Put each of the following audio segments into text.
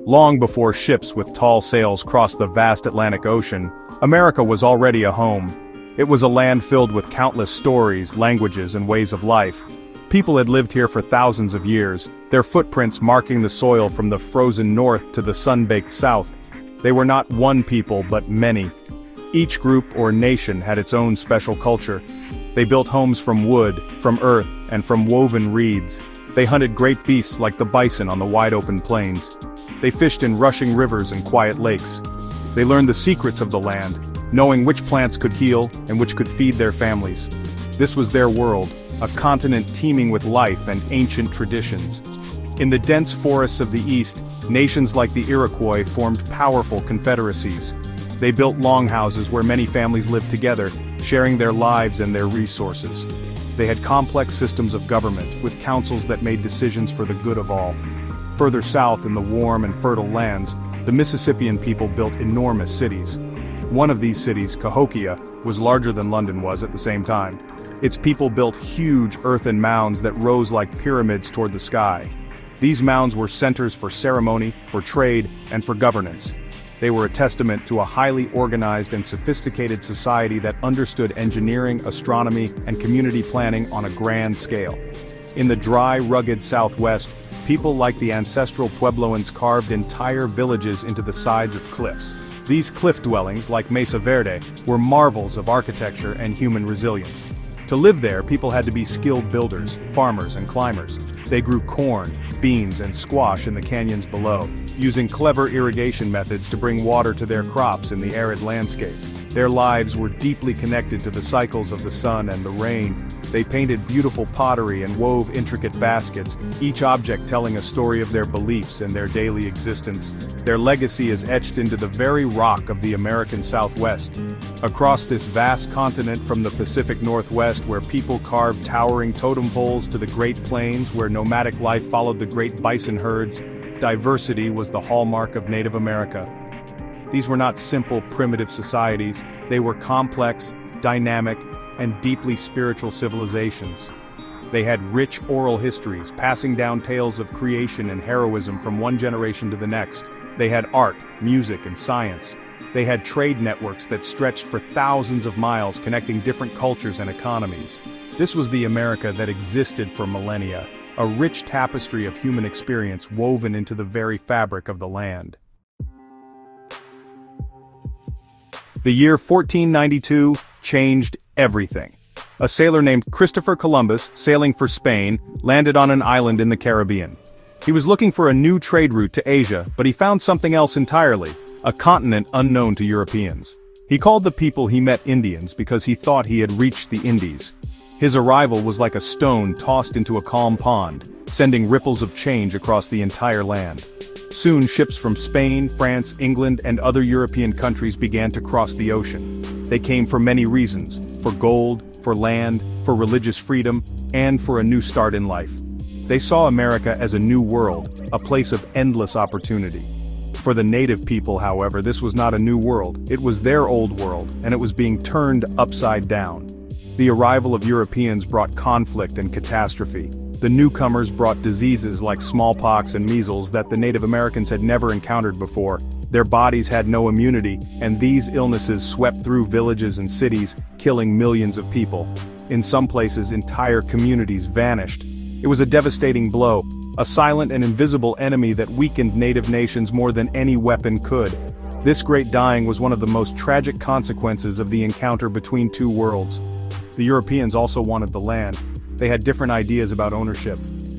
Long before ships with tall sails crossed the vast Atlantic Ocean, America was already a home. It was a land filled with countless stories, languages, and ways of life. People had lived here for thousands of years, their footprints marking the soil from the frozen north to the sun-baked south. They were not one people but many. Each group or nation had its own special culture. They built homes from wood, from earth, and from woven reeds. They hunted great beasts like the bison on the wide-open plains. They fished in rushing rivers and quiet lakes. They learned the secrets of the land, knowing which plants could heal and which could feed their families. This was their world, a continent teeming with life and ancient traditions. In the dense forests of the East, nations like the Iroquois formed powerful confederacies. They built longhouses where many families lived together, sharing their lives and their resources. They had complex systems of government, with councils that made decisions for the good of all. Further south in the warm and fertile lands, the Mississippian people built enormous cities. One of these cities, Cahokia, was larger than London was at the same time. Its people built huge earthen mounds that rose like pyramids toward the sky. These mounds were centers for ceremony, for trade, and for governance. They were a testament to a highly organized and sophisticated society that understood engineering, astronomy, and community planning on a grand scale. In the dry, rugged Southwest, people like the ancestral Puebloans carved entire villages into the sides of cliffs. These cliff dwellings, like Mesa Verde, were marvels of architecture and human resilience. To live there, people had to be skilled builders, farmers, and climbers. They grew corn, beans, and squash in the canyons below, using clever irrigation methods to bring water to their crops in the arid landscape. Their lives were deeply connected to the cycles of the sun and the rain. They painted beautiful pottery and wove intricate baskets, each object telling a story of their beliefs and their daily existence. Their legacy is etched into the very rock of the American Southwest. Across this vast continent, from the Pacific Northwest where people carved towering totem poles to the Great Plains where nomadic life followed the great bison herds, diversity was the hallmark of Native America. These were not simple, primitive societies. They were complex, dynamic, and deeply spiritual civilizations. They had rich oral histories, passing down tales of creation and heroism from one generation to the next. They had art, music, and science. They had trade networks that stretched for thousands of miles, connecting different cultures and economies. This was the America that existed for millennia, a rich tapestry of human experience woven into the very fabric of the land. The year 1492 changed everything. A sailor named Christopher Columbus, sailing for Spain, landed on an island in the Caribbean. He was looking for a new trade route to Asia, but he found something else entirely, a continent unknown to Europeans. He called the people he met Indians because he thought he had reached the Indies. His arrival was like a stone tossed into a calm pond, sending ripples of change across the entire land. Soon ships from Spain, France, England, and other European countries began to cross the ocean. They came for many reasons: for gold, for land, for religious freedom, and for a new start in life. They saw America as a new world, a place of endless opportunity. For the native people, however, this was not a new world. It was their old world, and it was being turned upside down. The arrival of Europeans brought conflict and catastrophe. The newcomers brought diseases like smallpox and measles that the Native Americans had never encountered before. Their bodies had no immunity, and these illnesses swept through villages and cities, killing millions of people. In some places, entire communities vanished. It was a devastating blow, a silent and invisible enemy that weakened native nations more than any weapon could. This great dying was one of the most tragic consequences of the encounter between two worlds. The Europeans also wanted the land. They had different ideas about ownership.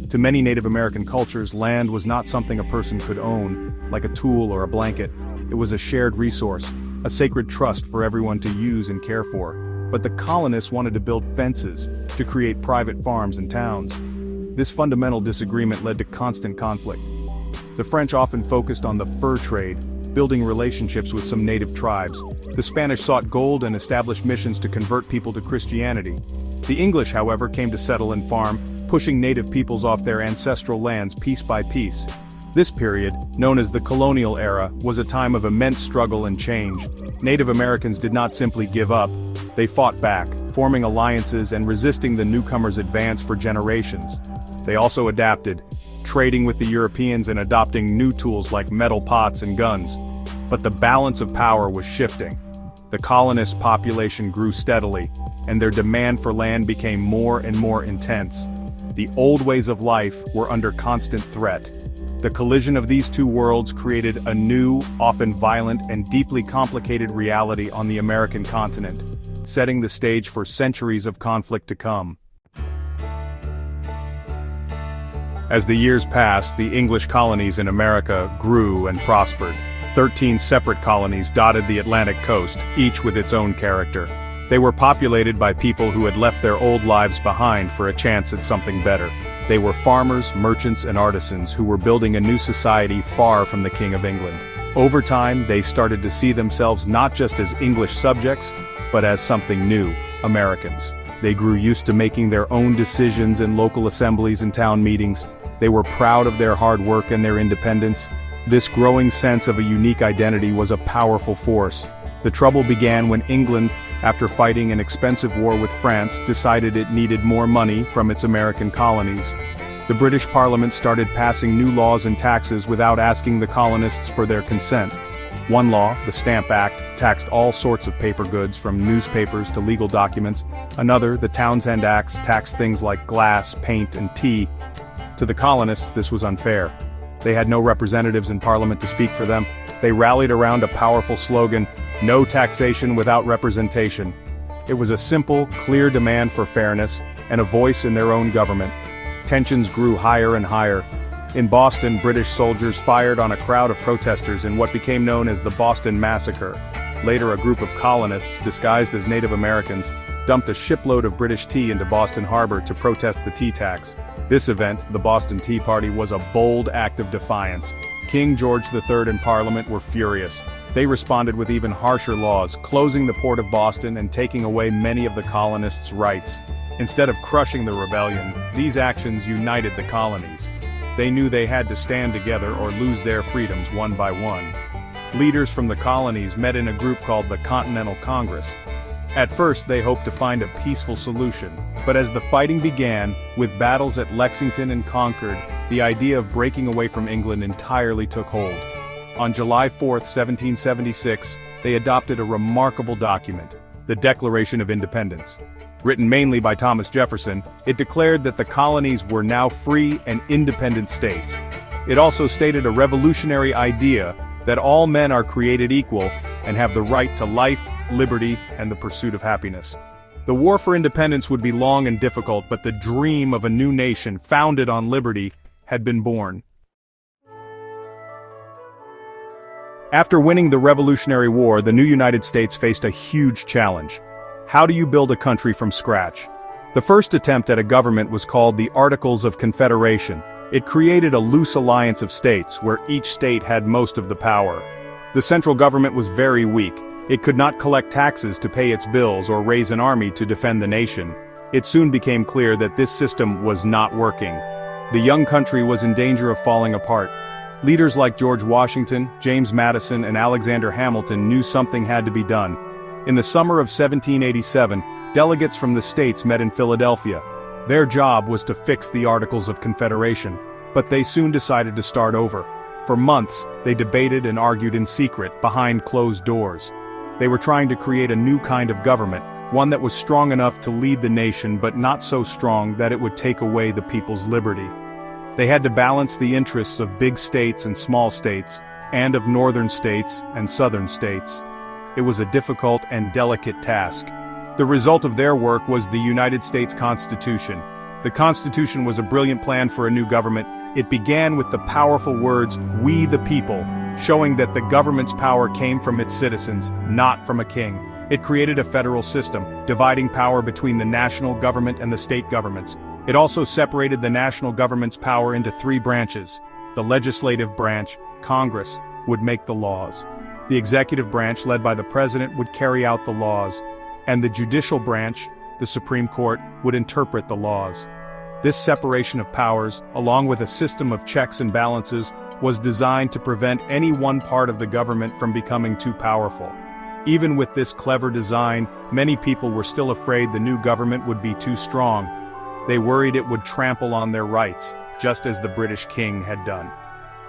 To many Native American cultures, land was not something a person could own, like a tool or a blanket. It was a shared resource, a sacred trust for everyone to use and care for. But the colonists wanted to build fences, to create private farms and towns. This fundamental disagreement led to constant conflict. The French often focused on the fur trade, building relationships with some native tribes. The Spanish sought gold and established missions to convert people to Christianity. The English, however, came to settle and farm, pushing native peoples off their ancestral lands piece by piece. This period, known as the colonial era, was a time of immense struggle and change. Native Americans did not simply give up. They fought back, forming alliances and resisting the newcomers' advance for generations. They also adapted. trading with the Europeans and adopting new tools like metal pots and guns. But the balance of power was shifting. The colonist population grew steadily, and their demand for land became more and more intense. The old ways of life were under constant threat. The collision of these two worlds created a new, often violent and deeply complicated reality on the American continent, setting the stage for centuries of conflict to come. As the years passed, the English colonies in America grew and prospered. 13 separate colonies dotted the Atlantic coast, each with its own character. They were populated by people who had left their old lives behind for a chance at something better. They were farmers, merchants, and artisans who were building a new society far from the King of England. Over time, they started to see themselves not just as English subjects, but as something new, Americans. They grew used to making their own decisions in local assemblies and town meetings. They were proud of their hard work and their independence. This growing sense of a unique identity was a powerful force. The trouble began when England, after fighting an expensive war with France, decided it needed more money from its American colonies. The British Parliament started passing new laws and taxes without asking the colonists for their consent. One law, the Stamp Act, taxed all sorts of paper goods from newspapers to legal documents. Another, the Townshend Acts, taxed things like glass, paint, and tea. To the colonists, this was unfair. They had no representatives in Parliament to speak for them. They rallied around a powerful slogan, "No taxation without representation." It was a simple, clear demand for fairness and a voice in their own government. Tensions grew higher and higher. In Boston, British soldiers fired on a crowd of protesters in what became known as the Boston Massacre. Later, a group of colonists, disguised as Native Americans, dumped a shipload of British tea into Boston Harbor to protest the tea tax. This event, the Boston Tea Party, was a bold act of defiance. King George III and Parliament were furious. They responded with even harsher laws, closing the port of Boston and taking away many of the colonists' rights. Instead of crushing the rebellion, these actions united the colonies. They knew they had to stand together or lose their freedoms one by one. Leaders from the colonies met in a group called the Continental Congress. At first, they hoped to find a peaceful solution, but as the fighting began, with battles at Lexington and Concord, the idea of breaking away from England entirely took hold. On July 4, 1776, they adopted a remarkable document, the Declaration of Independence. Written mainly by Thomas Jefferson, it declared that the colonies were now free and independent states. It also stated a revolutionary idea that all men are created equal and have the right to life, liberty, and the pursuit of happiness. The war for independence would be long and difficult, but the dream of a new nation founded on liberty had been born. After winning the Revolutionary War, the new United States faced a huge challenge. How do you build a country from scratch? The first attempt at a government was called the Articles of Confederation. It created a loose alliance of states, where each state had most of the power. The central government was very weak. It could not collect taxes to pay its bills or raise an army to defend the nation. It soon became clear that this system was not working. The young country was in danger of falling apart. Leaders like George Washington, James Madison, and Alexander Hamilton knew something had to be done. In the summer of 1787, delegates from the states met in Philadelphia. Their job was to fix the Articles of Confederation, but they soon decided to start over. For months, they debated and argued in secret, behind closed doors. They were trying to create a new kind of government, one that was strong enough to lead the nation but not so strong that it would take away the people's liberty. They had to balance the interests of big states and small states, and of northern states and southern states. It was a difficult and delicate task. The result of their work was the United States Constitution. The Constitution was a brilliant plan for a new government. It began with the powerful words, "We the people," showing that the government's power came from its citizens, not from a king. It created a federal system, dividing power between the national government and the state governments. It also separated the national government's power into three branches. The legislative branch, Congress, would make the laws. The executive branch, led by the president, would carry out the laws. And the judicial branch, the Supreme Court, would interpret the laws. This separation of powers, along with a system of checks and balances, was designed to prevent any one part of the government from becoming too powerful. Even with this clever design, many people were still afraid the new government would be too strong. They worried it would trample on their rights. just as the British king had done.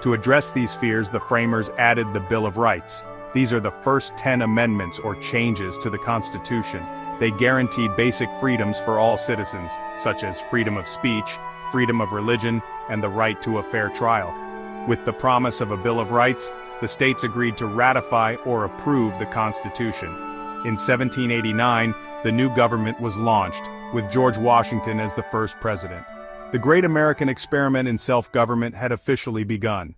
To address these fears, the framers added the Bill of Rights. These are the first 10 amendments or changes to the Constitution. They guaranteed basic freedoms for all citizens, such as freedom of speech, freedom of religion, and the right to a fair trial. With the promise of a Bill of Rights, the states agreed to ratify or approve the Constitution. In 1789, the new government was launched, with George Washington as the first president. The great American experiment in self-government had officially begun.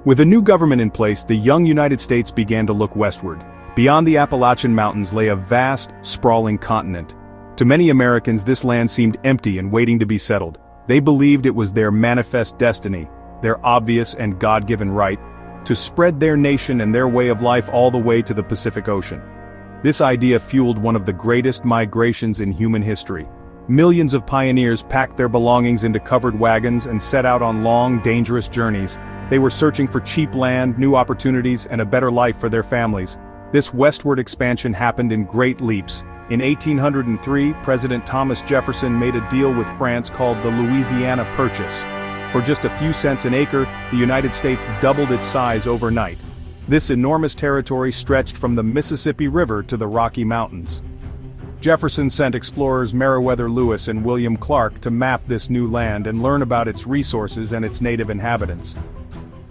With a new government in place, the young United States began to look westward. Beyond the Appalachian Mountains lay a vast, sprawling continent. To many Americans, this land seemed empty and waiting to be settled. They believed it was their manifest destiny, their obvious and God-given right, to spread their nation and their way of life all the way to the Pacific Ocean. This idea fueled one of the greatest migrations in human history. Millions of pioneers packed their belongings into covered wagons and set out on long, dangerous journeys. They were searching for cheap land, new opportunities, and a better life for their families. This westward expansion happened in great leaps. In 1803, President Thomas Jefferson made a deal with France called the Louisiana Purchase. For just a few cents an acre, the United States doubled its size overnight. This enormous territory stretched from the Mississippi River to the Rocky Mountains. Jefferson sent explorers Meriwether Lewis and William Clark to map this new land and learn about its resources and its native inhabitants.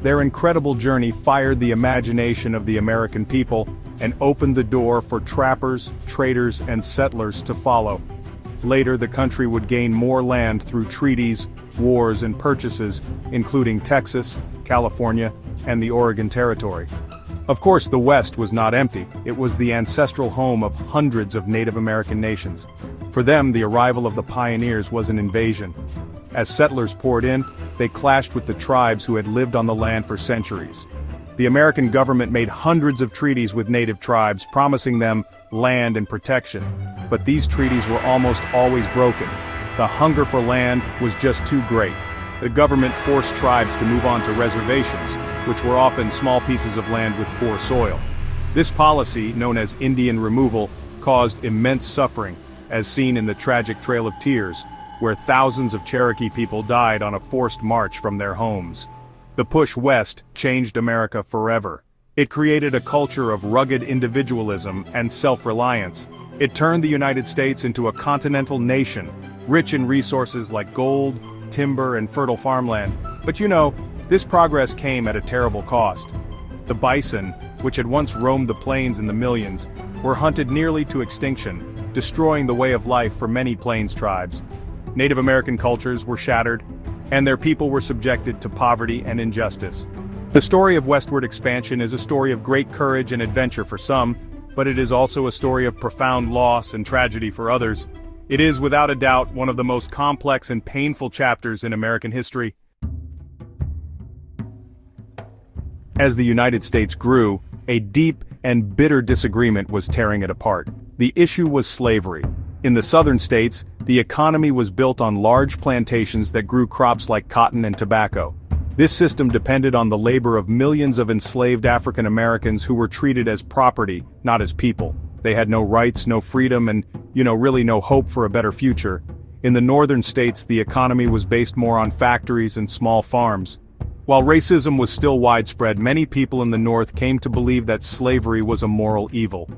Their incredible journey fired the imagination of the American people and opened the door for trappers, traders, and settlers to follow. Later, the country would gain more land through treaties, wars, and purchases, including Texas, California, and the Oregon Territory. Of course, the West was not empty. It was the ancestral home of hundreds of Native American nations. For them, the arrival of the pioneers was an invasion. As settlers poured in, they clashed with the tribes who had lived on the land for centuries. The American government made hundreds of treaties with native tribes, promising them land and protection. But these treaties were almost always broken. The hunger for land was just too great. The government forced tribes to move on to reservations, which were often small pieces of land with poor soil. This policy, known as Indian removal, caused immense suffering, as seen in the tragic Trail of Tears, where thousands of Cherokee people died on a forced march from their homes. The push west changed America forever. It created a culture of rugged individualism and self-reliance. It turned the United States into a continental nation, rich in resources like gold, timber, and fertile farmland. But this progress came at a terrible cost. The bison, which had once roamed the plains in the millions, were hunted nearly to extinction, destroying the way of life for many plains tribes. Native American cultures were shattered, and their people were subjected to poverty and injustice. The story of westward expansion is a story of great courage and adventure for some, but it is also a story of profound loss and tragedy for others. It is without a doubt one of the most complex and painful chapters in American history. As the United States grew, a deep and bitter disagreement was tearing it apart. The issue was slavery. In the southern states, the economy was built on large plantations that grew crops like cotton and tobacco. This system depended on the labor of millions of enslaved African Americans who were treated as property, not as people. They had no rights, no freedom, and, really no hope for a better future. In the northern states, the economy was based more on factories and small farms. While racism was still widespread, many people in the North came to believe that slavery was a moral evil.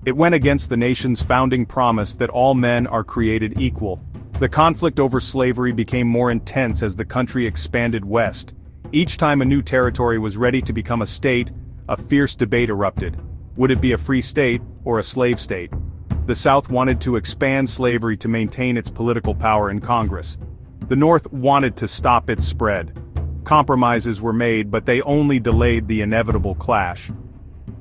It went against the nation's founding promise that all men are created equal. The conflict over slavery became more intense as the country expanded west. Each time a new territory was ready to become a state, a fierce debate erupted. Would it be a free state or a slave state? The South wanted to expand slavery to maintain its political power in Congress. The North wanted to stop its spread. Compromises were made, but they only delayed the inevitable clash.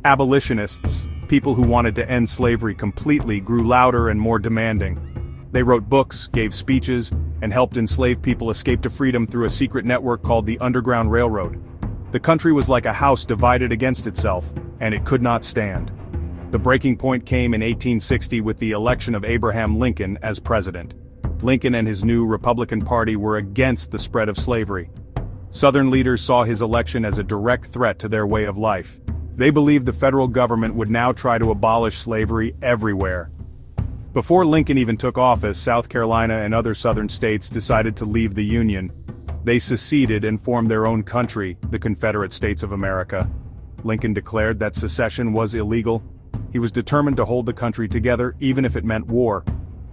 Abolitionists, people who wanted to end slavery completely, grew louder and more demanding. They wrote books, gave speeches, and helped enslaved people escape to freedom through a secret network called the Underground Railroad. The country was like a house divided against itself, and it could not stand. The breaking point came in 1860 with the election of Abraham Lincoln as president. Lincoln and his new Republican Party were against the spread of slavery. Southern leaders saw his election as a direct threat to their way of life. They believed the federal government would now try to abolish slavery everywhere. Before Lincoln even took office, South Carolina and other southern states decided to leave the Union. They seceded and formed their own country, the Confederate States of America. Lincoln declared that secession was illegal. He was determined to hold the country together, even if it meant war.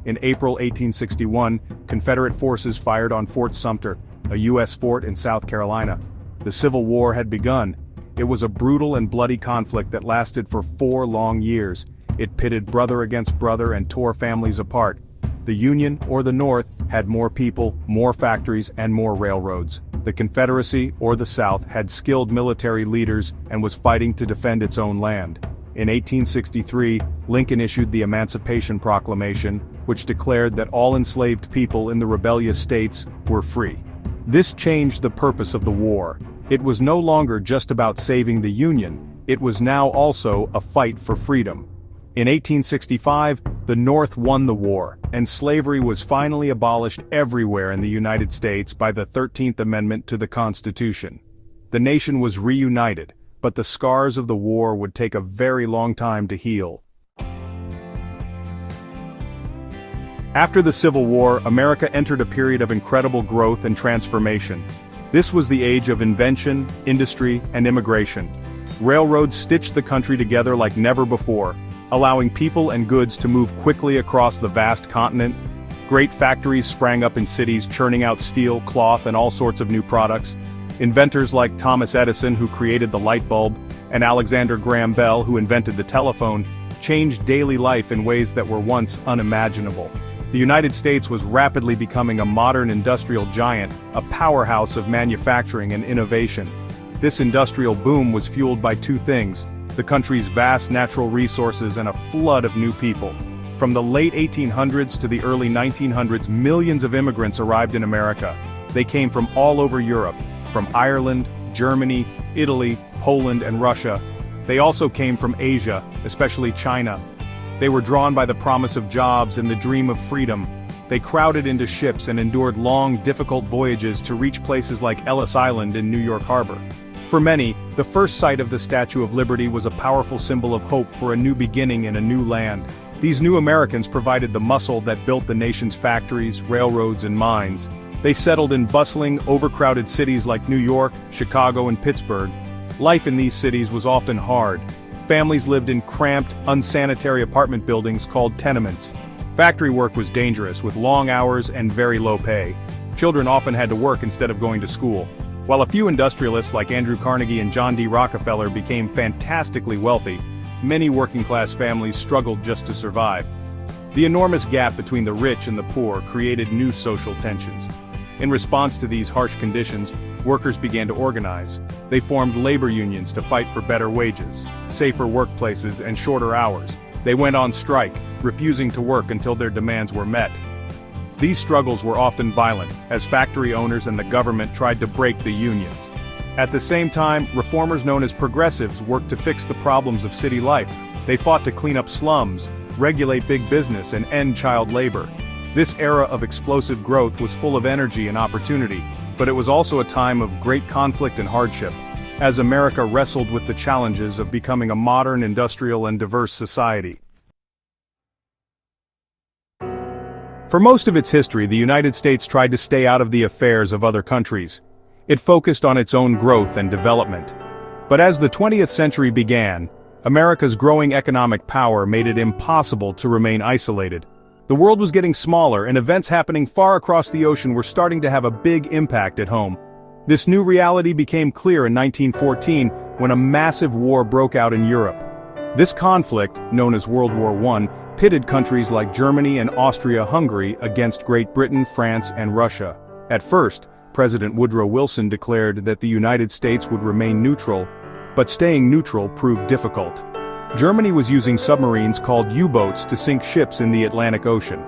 In April 1861, Confederate forces fired on Fort Sumter, a U.S. fort in South Carolina. The Civil War had begun. It was a brutal and bloody conflict that lasted for 4 long years. It pitted brother against brother and tore families apart. The Union, or the North, had more people, more factories, and more railroads. The Confederacy, or the South, had skilled military leaders and was fighting to defend its own land. In 1863, Lincoln issued the Emancipation Proclamation, which declared that all enslaved people in the rebellious states were free. This changed the purpose of the war. It was no longer just about saving the Union, it was now also a fight for freedom. In 1865, the North won the war, and slavery was finally abolished everywhere in the United States by the 13th Amendment to the Constitution. The nation was reunited, but the scars of the war would take a very long time to heal. After the Civil War, America entered a period of incredible growth and transformation. This was the age of invention, industry, and immigration. Railroads stitched the country together like never before, allowing people and goods to move quickly across the vast continent. Great factories sprang up in cities, churning out steel, cloth, and all sorts of new products. Inventors like Thomas Edison, who created the light bulb, and Alexander Graham Bell, who invented the telephone, changed daily life in ways that were once unimaginable. The United States was rapidly becoming a modern industrial giant, a powerhouse of manufacturing and innovation. This industrial boom was fueled by 2 things: the country's vast natural resources and a flood of new people. From the late 1800s to the early 1900s, millions of immigrants arrived in America. They came from all over Europe, from Ireland, Germany, Italy, Poland, and Russia. They also came from Asia, especially China. They were drawn by the promise of jobs and the dream of freedom. They crowded into ships and endured long, difficult voyages to reach places like Ellis Island in New York Harbor. For many, the first sight of the Statue of Liberty was a powerful symbol of hope for a new beginning in a new land. These new Americans provided the muscle that built the nation's factories, railroads, and mines. They settled in bustling, overcrowded cities like New York, Chicago, and Pittsburgh. Life in these cities was often hard. Families lived in cramped, unsanitary apartment buildings called tenements. Factory work was dangerous, with long hours and very low pay. Children often had to work instead of going to school. While a few industrialists like Andrew Carnegie and John D. Rockefeller became fantastically wealthy, many working-class families struggled just to survive. The enormous gap between the rich and the poor created new social tensions. In response to these harsh conditions, workers began to organize. They formed labor unions to fight for better wages, safer workplaces, and shorter hours. They went on strike, refusing to work until their demands were met. These struggles were often violent, as factory owners and the government tried to break the unions. At the same time, reformers known as progressives worked to fix the problems of city life. They fought to clean up slums, regulate big business, and end child labor. This era of explosive growth was full of energy and opportunity, but it was also a time of great conflict and hardship, as America wrestled with the challenges of becoming a modern, industrial, and diverse society. For most of its history, the United States tried to stay out of the affairs of other countries. It focused on its own growth and development. But as the 20th century began, America's growing economic power made it impossible to remain isolated. The world was getting smaller, and events happening far across the ocean were starting to have a big impact at home. This new reality became clear in 1914, when a massive war broke out in Europe. This conflict, known as World War I, pitted countries like Germany and Austria-Hungary against Great Britain, France, and Russia. At first, President Woodrow Wilson declared that the United States would remain neutral, but staying neutral proved difficult. Germany was using submarines called U-boats to sink ships in the Atlantic Ocean.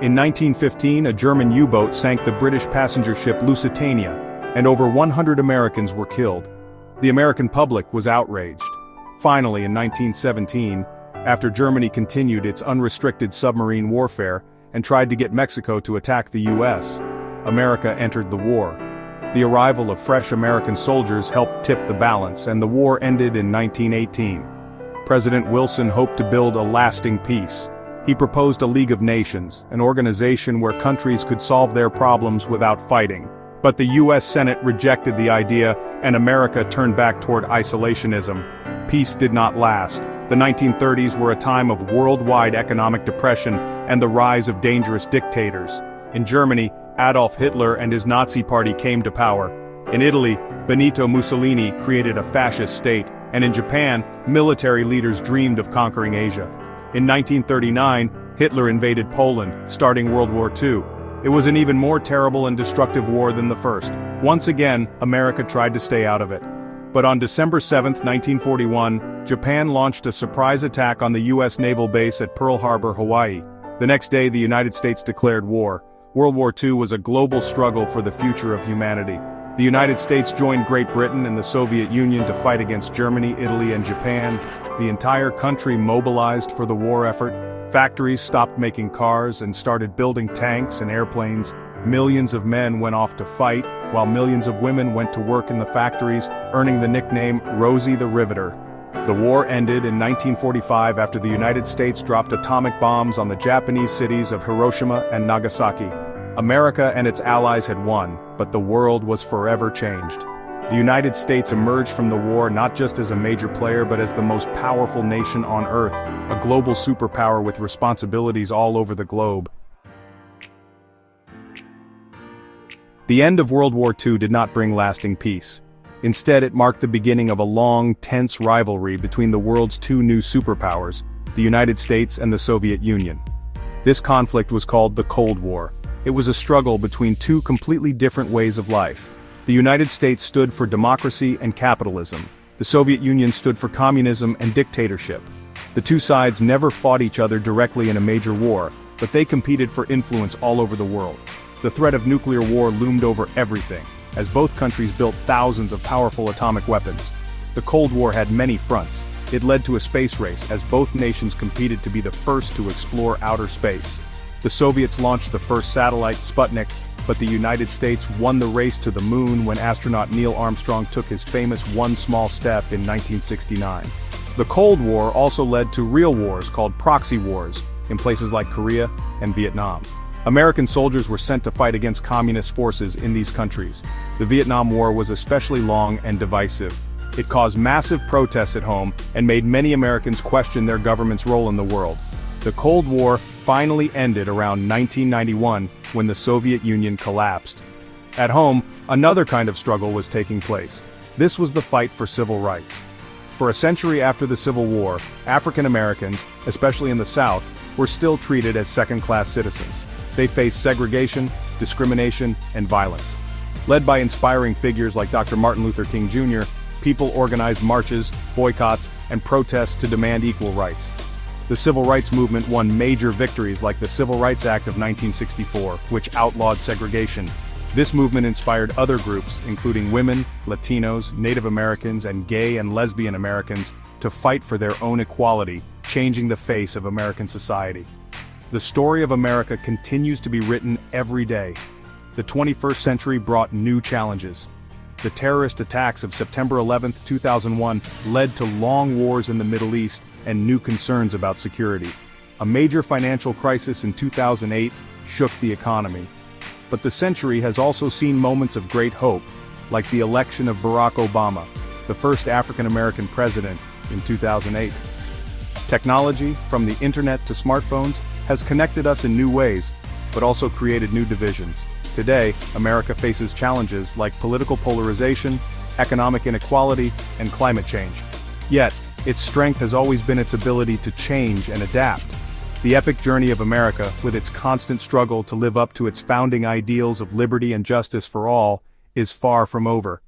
In 1915, a German U-boat sank the British passenger ship Lusitania, and over 100 Americans were killed. The American public was outraged. Finally, in 1917, after Germany continued its unrestricted submarine warfare and tried to get Mexico to attack the U.S., America entered the war. The arrival of fresh American soldiers helped tip the balance, and the war ended in 1918. President Wilson hoped to build a lasting peace. He proposed a League of Nations, an organization where countries could solve their problems without fighting. But the US Senate rejected the idea, and America turned back toward isolationism. Peace did not last. The 1930s were a time of worldwide economic depression and the rise of dangerous dictators. In Germany, Adolf Hitler and his Nazi party came to power. In Italy, Benito Mussolini created a fascist state, and in Japan, military leaders dreamed of conquering Asia. In 1939, Hitler invaded Poland, starting World War II. It was an even more terrible and destructive war than the first. Once again, America tried to stay out of it. But on December 7, 1941, Japan launched a surprise attack on the US naval base at Pearl Harbor, Hawaii. The next day, the United States declared war. World War II was a global struggle for the future of humanity. The United States joined Great Britain and the Soviet Union to fight against Germany, Italy, and Japan. The entire country mobilized for the war effort. Factories stopped making cars and started building tanks and airplanes. Millions of men went off to fight, while millions of women went to work in the factories, earning the nickname Rosie the Riveter. The war ended in 1945 after the United States dropped atomic bombs on the Japanese cities of Hiroshima and Nagasaki. America and its allies had won, but the world was forever changed. The United States emerged from the war not just as a major player but as the most powerful nation on Earth, a global superpower with responsibilities all over the globe. The end of World War II did not bring lasting peace. Instead, it marked the beginning of a long, tense rivalry between the world's two new superpowers, the United States and the Soviet Union. This conflict was called the Cold War. It was a struggle between two completely different ways of life. The United States stood for democracy and capitalism. The Soviet Union stood for communism and dictatorship. The two sides never fought each other directly in a major war, but they competed for influence all over the world. The threat of nuclear war loomed over everything, as both countries built thousands of powerful atomic weapons. The Cold War had many fronts. It led to a space race as both nations competed to be the first to explore outer space. The Soviets launched the first satellite, Sputnik, but the United States won the race to the moon when astronaut Neil Armstrong took his famous one small step in 1969. The Cold War also led to real wars called proxy wars in places like Korea and Vietnam. American soldiers were sent to fight against communist forces in these countries. The Vietnam War was especially long and divisive. It caused massive protests at home and made many Americans question their government's role in the world. The Cold War finally ended around 1991 when the Soviet Union collapsed. At home, another kind of struggle was taking place. This was the fight for civil rights. For a century after the Civil War, African Americans, especially in the South, were still treated as second-class citizens. They faced segregation, discrimination, and violence. Led by inspiring figures like Dr. Martin Luther King Jr., people organized marches, boycotts, and protests to demand equal rights. The civil rights movement won major victories like the Civil Rights Act of 1964, which outlawed segregation. This movement inspired other groups, including women, Latinos, Native Americans, and gay and lesbian Americans, to fight for their own equality, changing the face of American society. The story of America continues to be written every day. The 21st century brought new challenges. The terrorist attacks of September 11, 2001 led to long wars in the Middle East and new concerns about security. A major financial crisis in 2008 shook the economy. But the century has also seen moments of great hope, like the election of Barack Obama, the first African-American president, in 2008. Technology, from the internet to smartphones, has connected us in new ways, but also created new divisions. Today, America faces challenges like political polarization, economic inequality, and climate change. Yet, its strength has always been its ability to change and adapt. The epic journey of America, with its constant struggle to live up to its founding ideals of liberty and justice for all, is far from over.